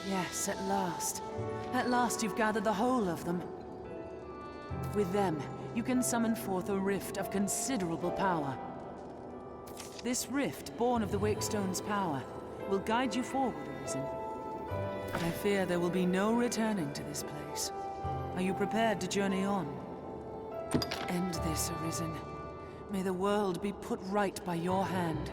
Yes, at last. At last you've gathered the whole of them. With them, you can summon forth a rift of considerable power. This rift, born of the Wakestone's power, will guide you forward, Arisen. But I fear there will be no returning to this place. Are you prepared to journey on? End this, Arisen. May the world be put right by your hand.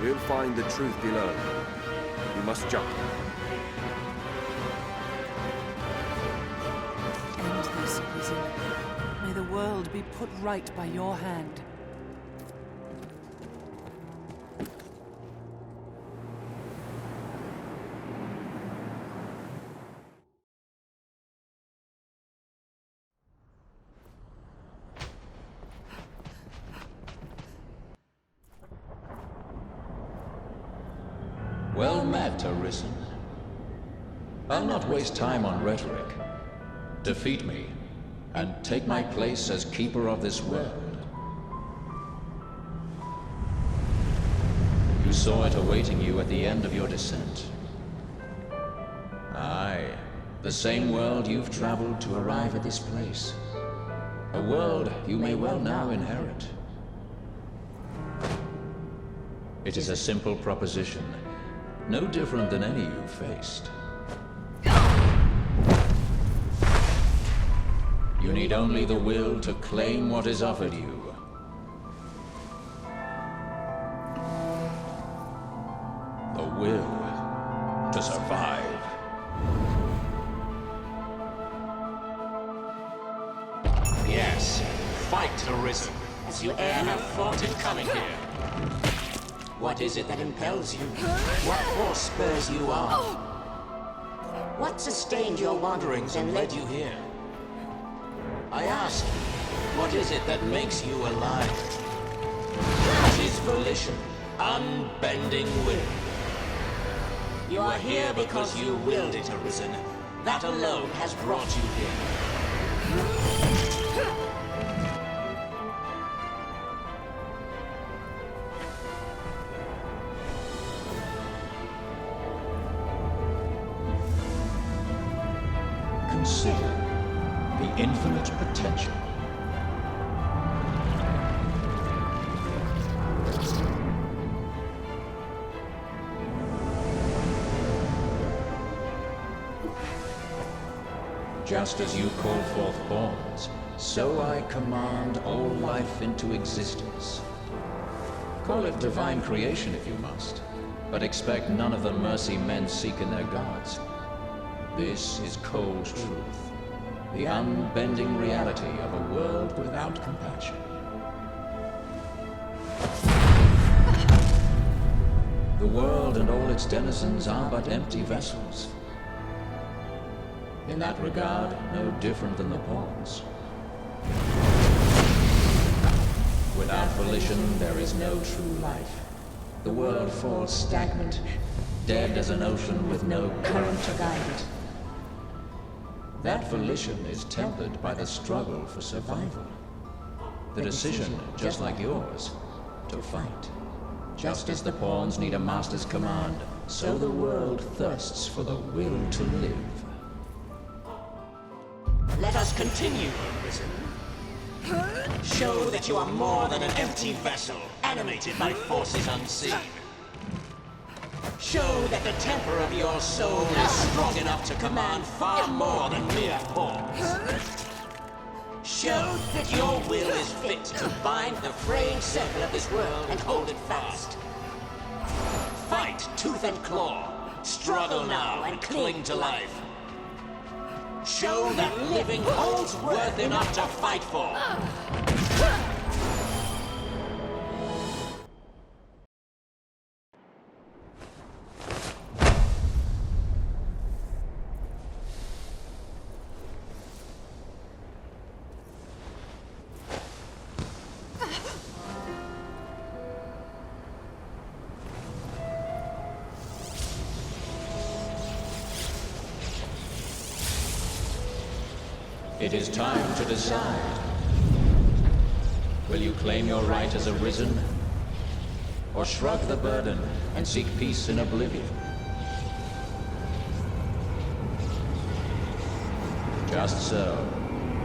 We'll find the truth below. We must jump. End this, Arisen. May the world be put right by your hand. Well met, Arisen. I'll not waste time on rhetoric. Defeat me, and take my place as keeper of this world. You saw it awaiting you at the end of your descent. Aye, the same world you've traveled to arrive at this place. A world you may well now inherit. It is a simple proposition. No different than any you've faced. You need only the will to claim what is offered you. The will to survive. Yes, fight, Arisen, as you e'er have fought in coming here. What is it that impels you? What force spurs you on? What sustained your wanderings and led you here? I ask you, what is it that makes you alive? It is volition, unbending will. You are here because you willed it, Arisen. That alone has brought you here. Consider the infinite potential. Just as you call forth pawns, so I command all life into existence. Call it divine creation if you must, but expect none of the mercy men seek in their gods. This is cold truth, the unbending reality of a world without compassion. The world and all its denizens are but empty vessels. In that regard, no different than the pawns. Without volition, there is no true life. The world falls stagnant, dead as an ocean with no current to guide it. That volition is tempered by the struggle for survival. The decision, just like yours, to fight. Just as the pawns need a master's command, so the world thirsts for the will to live. Let us continue, Arisen. Show that you are more than an empty vessel, animated by forces unseen. Show that the temper of your soul is strong enough to command far more than mere pawns. Show that your will is fit to bind the fraying circle of this world and hold it fast. Fight tooth and claw, struggle now and cling to life. Show that living holds worth enough to fight for. It is time to decide. Will you claim your right as Arisen? Or shrug the burden and seek peace in oblivion? Just so.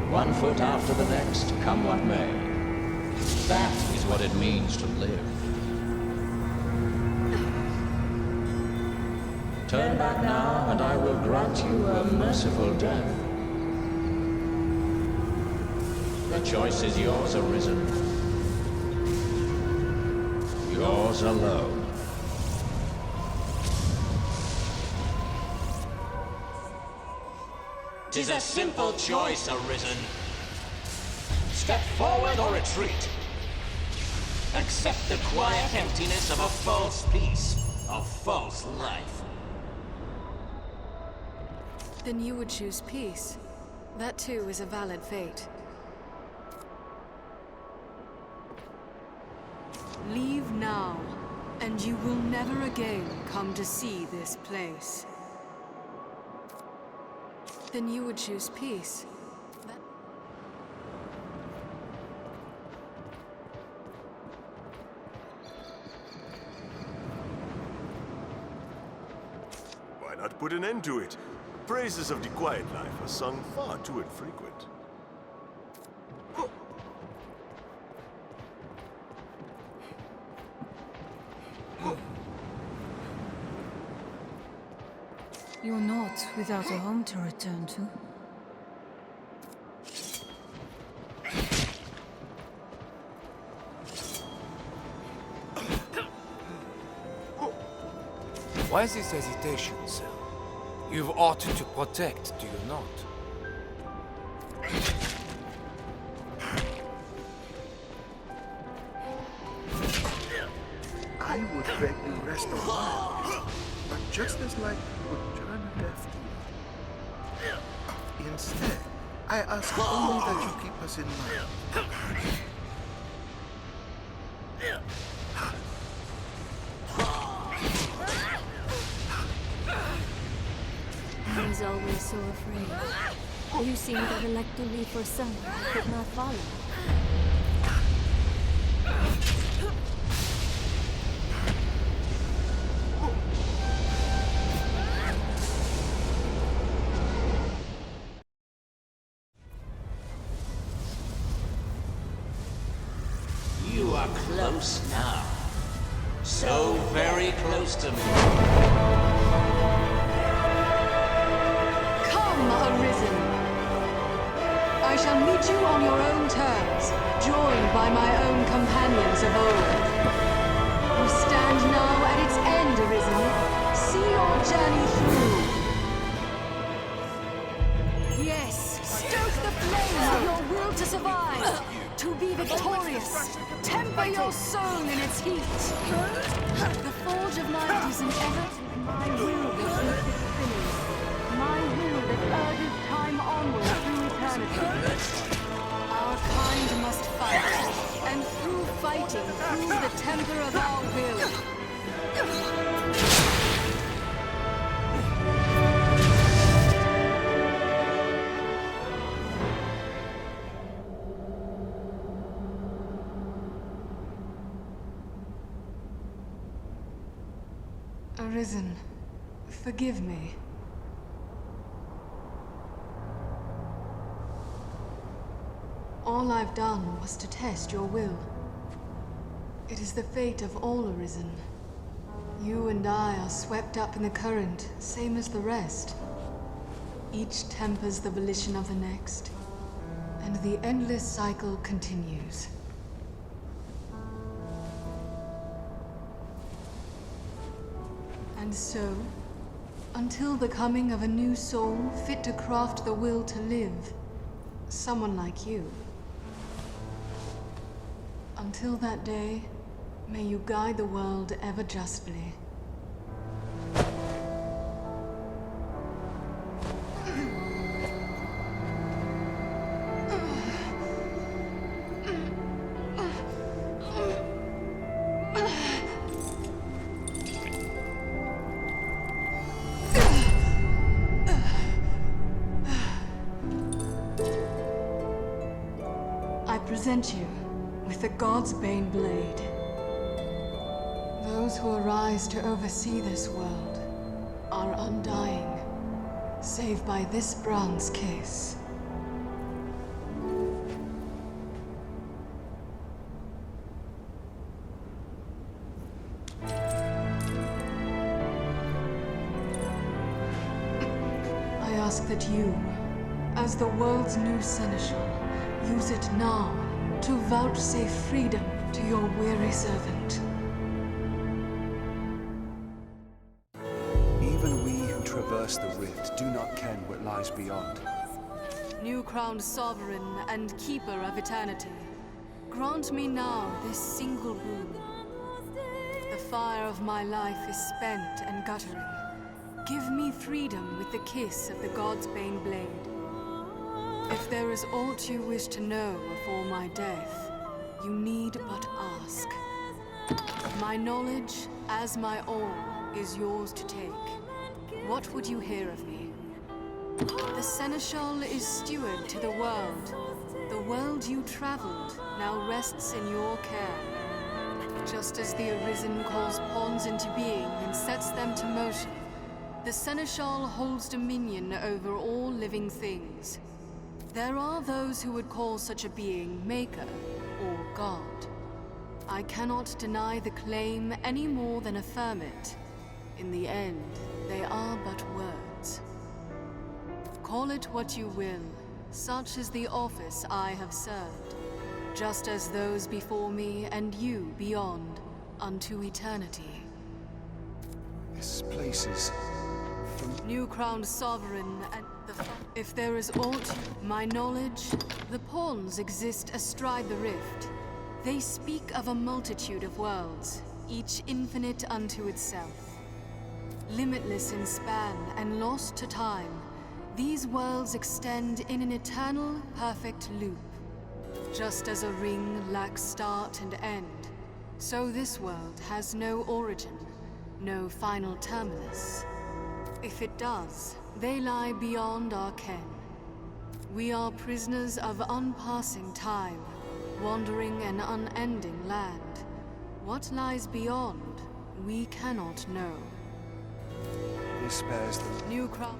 One foot after the next, come what may. That is what it means to live. Turn back now, and I will grant you a merciful death. The choice is yours, Arisen. Yours alone. Tis a simple choice, Arisen. Step forward or retreat. Accept the quiet emptiness of a false peace, a false life. Then you would choose peace. That too is a valid fate. Leave now, and you will never again come to see this place. Then you would choose peace. Why not put an end to it? Praises of the quiet life are sung far too infrequent. You're not without a home to return to. Why this hesitation, sir? You've ought to protect, do you not? I would beg you rest a while, but just as like you would turn a deaf ear. Instead, I ask only that you keep us in mind. I was always so afraid. You seemed to elect to leave for somewhere I could not follow. You are close now. So very close to me. Come, Arisen! I shall meet you on your own terms, joined by my own companions of old. You stand now at its end, Arisen. See your journey through. Yes, stoke the flame of your will to survive, to be victorious. Temper your soul in its heat. The forge of light is an ever my will that keeps it spinning. My will that urges time onward through eternity. Our kind must fight, and through fighting, prove the temper of our will. Arisen, forgive me. All I've done was to test your will. It is the fate of all Arisen. You and I are swept up in the current, same as the rest. Each tempers the volition of the next, and the endless cycle continues. And so, until the coming of a new soul fit to craft the will to live, someone like you. Until that day, may you guide the world ever justly. present you with the God's Bane blade. Those who arise to oversee this world are undying, save by this bronze case. I ask that you, as the world's new Seneschal, use it now to vouchsafe freedom to your weary servant. Even we who traverse the rift do not ken what lies beyond. New crowned sovereign and keeper of eternity, grant me now this single boon. The fire of my life is spent and guttering. Give me freedom with the kiss of the God's Bane blade. If there is aught you wish to know before my death, you need but ask. My knowledge, as my all, is yours to take. What would you hear of me? The Seneschal is steward to the world. The world you traveled now rests in your care. Just as the Arisen calls pawns into being and sets them to motion, the Seneschal holds dominion over all living things. There are those who would call such a being Maker or God. I cannot deny the claim any more than affirm it. In the end, they are but words. Call it what you will, such is the office I have served, just as those before me and you beyond, unto eternity. This place is... New crowned sovereign and if there is aught, my knowledge, the pawns exist astride the rift. They speak of a multitude of worlds, each infinite unto itself. Limitless in span and lost to time, these worlds extend in an eternal, perfect loop. Just as a ring lacks start and end, so this world has no origin, no final terminus. If it does, they lie beyond our ken. We are prisoners of unpassing time, wandering an unending land. What lies beyond, we cannot know. This spares them. New crown.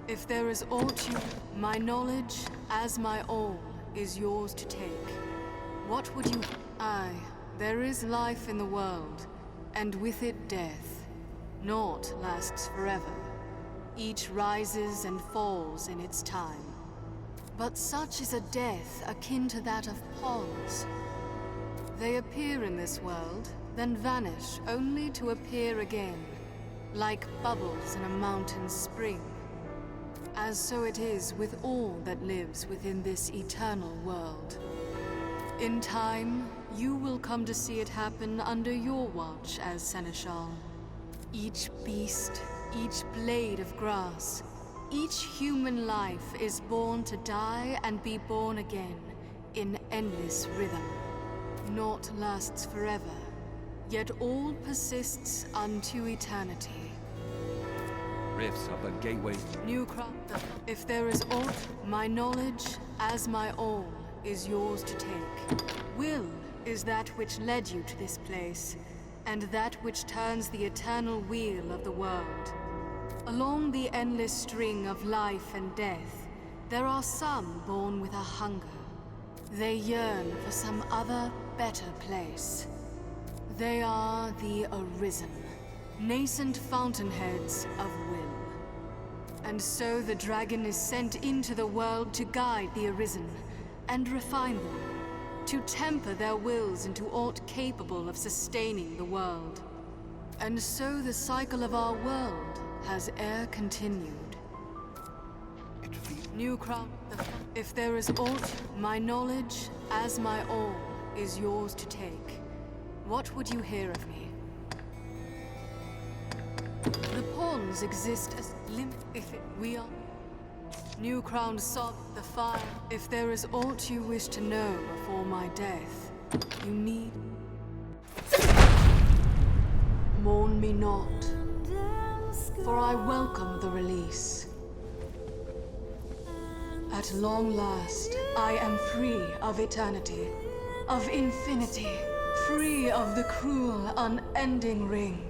If there is aught you, my knowledge, as my all, is yours to take. What would you? Aye, there is life in the world, and with it death. Naught lasts forever. Each rises and falls in its time. But such is a death akin to that of pawns. They appear in this world, then vanish only to appear again, like bubbles in a mountain spring. As so it is with all that lives within this eternal world. In time, you will come to see it happen under your watch as Seneschal. Each beast, each blade of grass, each human life is born to die and be born again in endless rhythm. Naught lasts forever, yet all persists unto eternity. Rifts are but gateway. New crop. If there is aught, my knowledge, as my all, is yours to take. Will is that which led you to this place, and that which turns the eternal wheel of the world. Along the endless string of life and death, there are some born with a hunger. They yearn for some other, better place. They are the Arisen, nascent fountainheads of will. And so the dragon is sent into the world to guide the Arisen, and refine them, to temper their wills into aught capable of sustaining the world. And so the cycle of our world has e'er continued. New crown. If there is aught, my knowledge, as my all, is yours to take. What would you hear of me? The pawns exist as we are. New crowned sod, the fire. If there is aught you wish to know before my death, you need. Mourn me not, for I welcome the release. At long last, I am free of eternity. of infinity, free of the cruel, unending ring.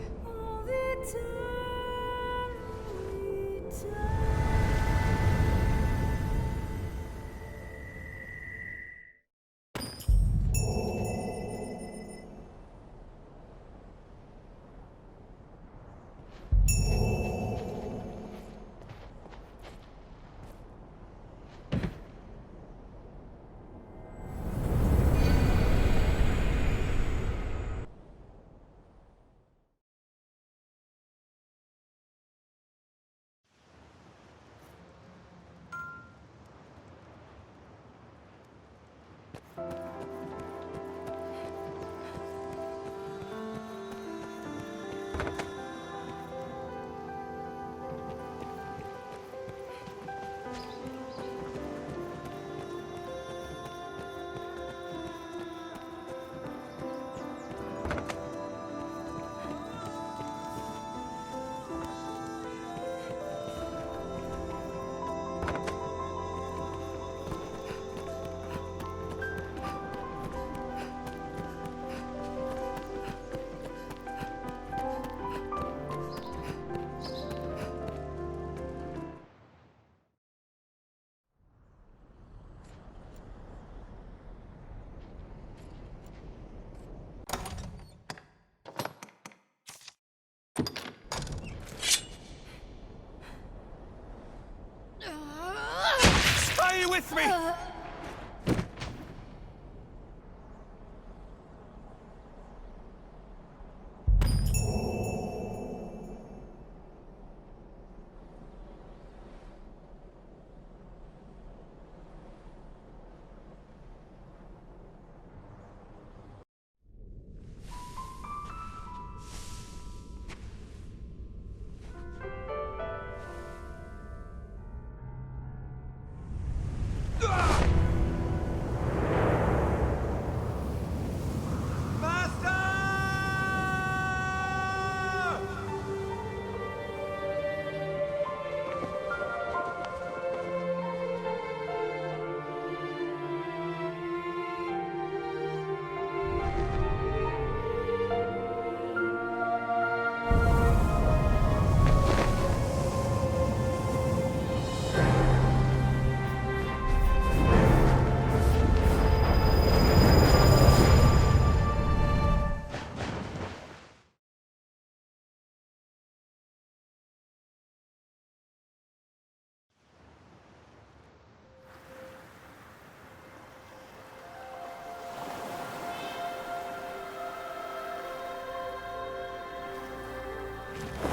Stay with me!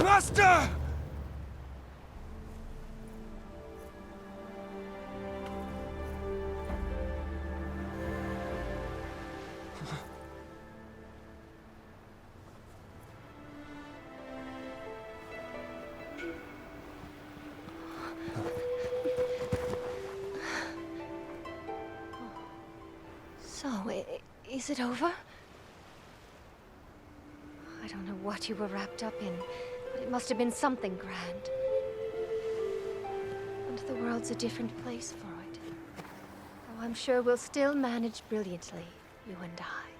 Master! So, is it over? I don't know what you were wrapped up in, but it must have been something grand. And the world's a different place for it. Though I'm sure we'll still manage brilliantly, you and I.